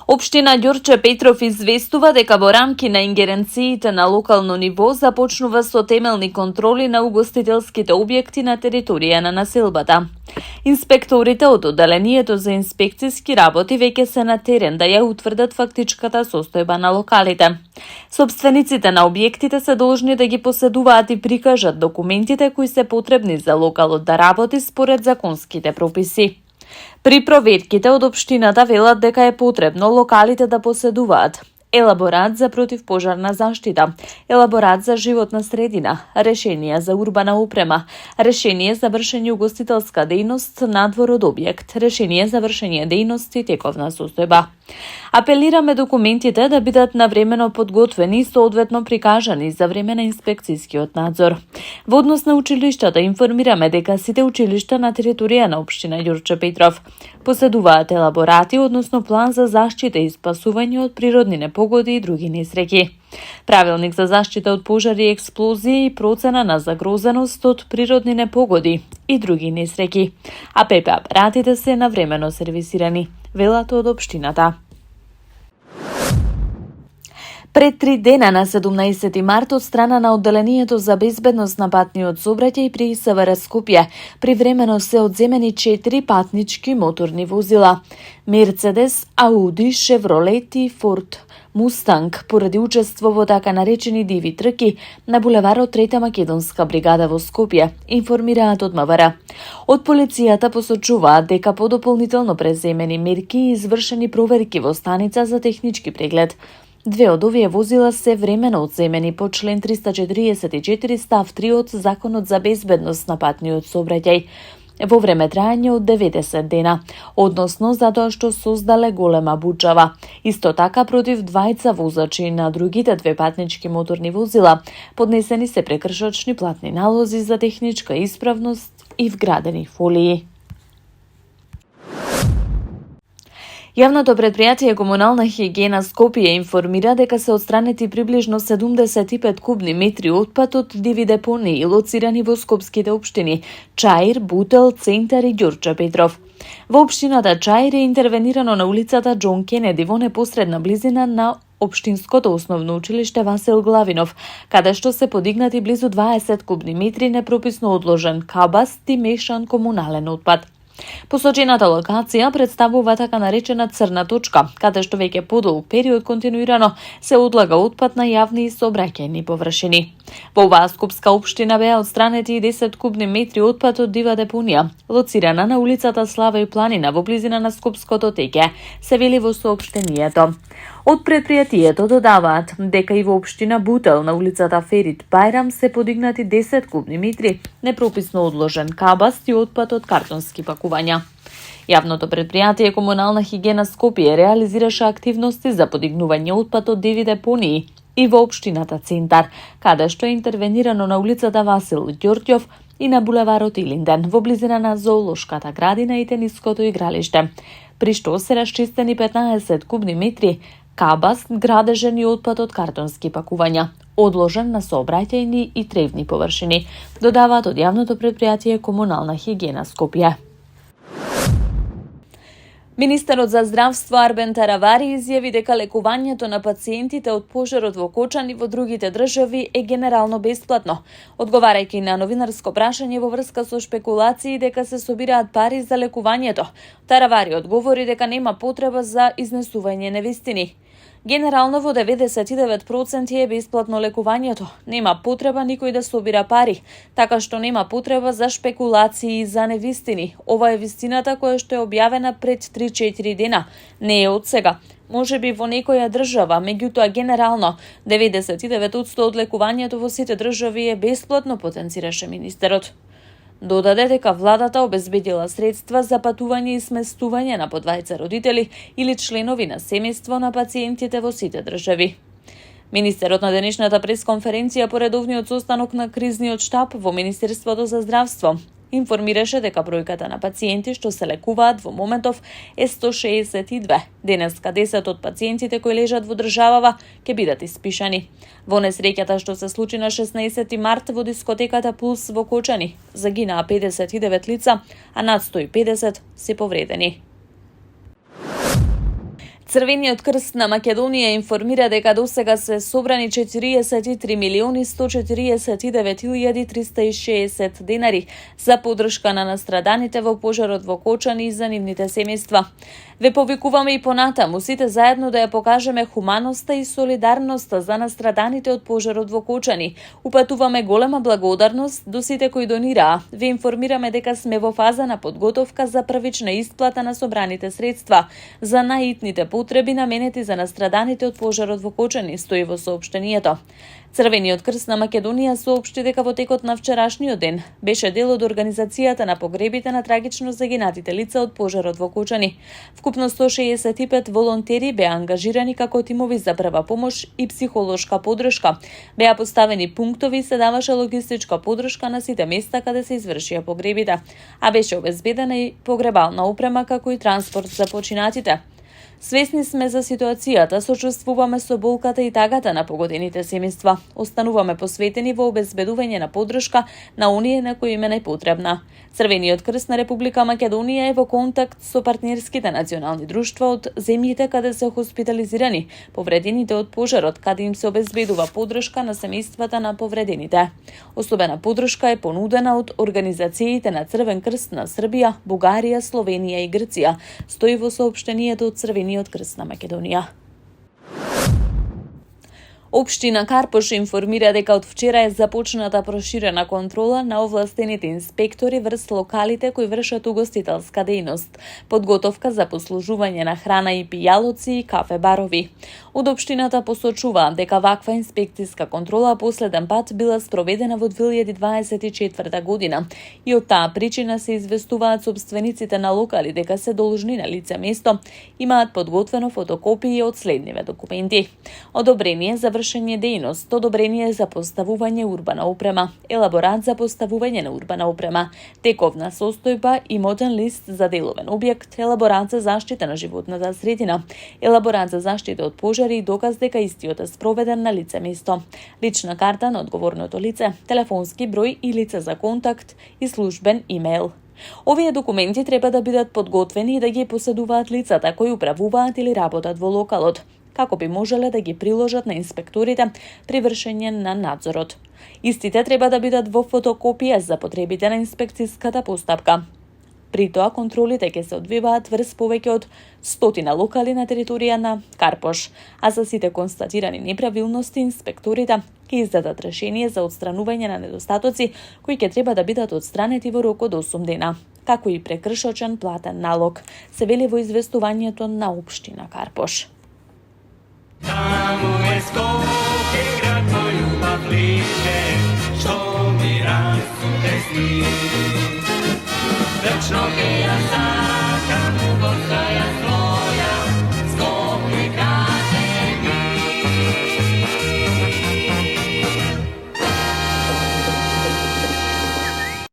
Општина Ѓорче Петров известува дека во рамки на ингеренциите на локално ниво започнува со темелни контроли на угостителските објекти на територија на населбата. Инспекторите од одделението за инспекцијски работи веќе се на терен да ја утврдат фактичката состојба на локалите. Собствениците на објектите се должни да ги поседуваат и прикажат документите кои се потребни за локалот да работи според законските прописи. При проверките од општината велат дека е потребно локалите да поседуваат елаборат за противпожарна заштита, елаборат за животна средина, решение за урбана опрема, решение за вршење угостителска дејност надвор од објект, решение за вршење дејности тековна состојба. Апелираме документите да бидат навремено подготвени и соодветно прикажани за време на инспекцијскиот надзор. Во однос на училиштата информираме дека сите училишта на територија на општина Ѓорче Петров поседуваат елаборати, односно план за заштита и спасување од природни непогоди и други несреќи. Правилник за заштита од пожари и експлозии и процена на загрозеност од природни непогоди и други несреќи. А ПП апаратите се навремено сервисирани, велат од општината. Пред 3 дена на 17 март од страна на одделението за безбедност на патниот сообраќај при ИСВР Скопје привремено се одземени 4 патнички моторни возила: Мерцедес, Ауди, Шевролет и Форд Мустанг поради учество во така наречени диви трки на булеварот Трета Македонска бригада во Скопје, информираат од МВР. Од полицијата посочуваат дека по дополнително преземени мерки и извршени проверки во станица за технички преглед. 2 од овие возила се времено одземени по член 344 став 3 од Законот за безбедност на патниот сообраќај во време трајање од 90 дена, односно затоа што создале голема бучава. Исто така против двајца возачи на другите 2 патнички моторни возила поднесени се прекршочни платни налози за техничка исправност и вградени фолии. Јавното предпријатие Комунална хигиена Скопје информира дека се отстранети приближно 75 кубни метри отпад од диви депонии лоцирани во скопските општини Чаир, Бутел, Центар и Ѓорче Петров. Во општината Чаир е интервенирано на улицата Џон Кенеди во непосредна близина на Општинското основно училиште Васил Главинов, каде што се подигнати близу 20 кубни метри непрописно одложен кабаст и мешан комунален отпад. Посочената локација представува така наречена црна точка, каде што веќе подолг период континуирано се одлага отпад на јавни и сообраќајни површини. Во оваа скопска општина беа отстранети 10 кубни метри отпад од дива депонија, лоцирана на улицата Слава и Планина во близина на Скопското теќе, се вели во соопштението. Од предпријатието додаваат дека и во општина Бутел на улицата Ферит Бајрам се подигнати 10 кубни метри непрописно одложен кабаст и отпад од картонски пакувања. Јавното предпријатие Комунална хигиена Скопје реализираше активности за подигнување отпад од диви депонии и во општината Центар, каде што е интервенирано на улицата Васил Ѓорѓов и на булеварот Илинден во близина на зоолошката градина и тениското игралиште, при што се расчистени 15 кубни метри кабаст, градежен и отпад од картонски пакувања, одложен на сообраќајни и тревни површини, додаваат од јавното предпријатие Комунална хигиена Скопје. Министерот за здравство Арбен Таравари изјави дека лекувањето на пациентите од пожарот во Кочани во другите држави е генерално бесплатно, одговарајќи на новинарско прашање во врска со шпекулации дека се собираат пари за лекувањето. Таравари одговори дека нема потреба за изнесување невистини. Генерално во 99% е бесплатно лекувањето. Нема потреба никој да собира пари, така што нема потреба за шпекулации и за невистини. Ова е вистината која што е објавена пред 3-4 дена. Не е од сега. Може би во некоја држава, меѓутоа генерално 99% од лекувањето во сите држави е бесплатно, потенцираше министерот. Додаде дека владата обезбедила средства за патување и сместување на по 2 родители или членови на семејство на пациентите во сите држави. Министерот на денешната пресконференција по редовниот состанок на кризниот штаб во Министерството за здравство информираше дека бројката на пациенти што се лекуваат во моментов е 162. Денеска 10 од пациентите кои лежат во државава ќе бидат испишани. Во несреќата што се случи на 16 март во дискотеката Пулс во Кочани, загинаа 59 лица, а над 150 се повредени. Црвениот крст на Македонија информира дека досега се собрани 43.149.360 денари за поддршка на настраданите во пожарот во Кочани и за нивните семејства. Ве повикуваме и понатаму сите заедно да ја покажеме хуманоста и солидарноста за настраданите од пожарот во Кочани. Упатуваме голема благодарност до сите кои донираа. Ве информираме дека сме во фаза на подготовка за првична исплата на собраните средства за наитните потреби наменети за настраданите од пожарот во Кочани, стои во соопштението. Црвениот крст на Македонија соопшти дека во текот на вчерашниот ден беше дел од организацијата на погребите на трагично загинатите лица од пожарот во Кочани. Вкупно 165 волонтери беа ангажирани како тимови за прва помош и психолошка поддршка. Беа поставени пунктови и се даваше логистичка поддршка на сите места каде се извршија погребите, а беше обезбедена и погребална опрема како и транспорт за починатите. Свесни сме за ситуацијата, сочувствуваме со болката и тагата на погодените семејства. Остануваме посветени во обезбедување на поддршка на оние на кои им е најпотребна. Црвениот крст на Република Македонија е во контакт со партнерските национални друштва од земјите каде се хоспитализирани повредените од пожарот, каде им се обезбедува поддршка на семејствата на повредените. Особена поддршка е понудена од организациите на Црвен крст на Србија, Бугарија, Словенија и Грција, стои во соопштението од Црвениот крст на Македонија. Општина Карпош информира дека од вчера е започната проширена контрола на овластените инспектори врз локалите кои вршат угостителска дејност, подготовка за послужување на храна и пијалоци и кафе-барови. Од општината посочува дека ваква инспекцијска контрола последен пат била спроведена во 2024 година и од таа причина се известуваат собствениците на локали дека се должни на лице место имаат подготвено фотокопии од следниве документи: одобрение за вршење дејност, одобрение за поставување урбана опрема, елаборат за поставување на урбана опрема, тековна состојба, имотен лист за деловен објект, елаборат за заштита на животната средина, елаборат за заштита од пожари и доказ дека истиот е спроведен на лице место, лична карта на одговорното лице, телефонски број и лице за контакт и службен имејл. Овие документи треба да бидат подготвени и да ги поседуваат лицата кои управуваат или работат во локалот, како би можеле да ги приложат на инспекторите при вршење на надзорот. Истите треба да бидат во фотокопија за потребите на инспекцијската постапка. При тоа контролите ќе се одвиваат врз повеќе од 100 локали на територија на Карпош, а за сите констатирани неправилности инспекторите ќе издадат решение за отстранување на недостатоци кои ќе треба да бидат отстранети во рок од 8 дена, како и прекршочен платен налог, се вели во известувањето на општина Карпош. Таму е Скопје, град мој љубав лише, што ми расуте сни. Вечно ќе ја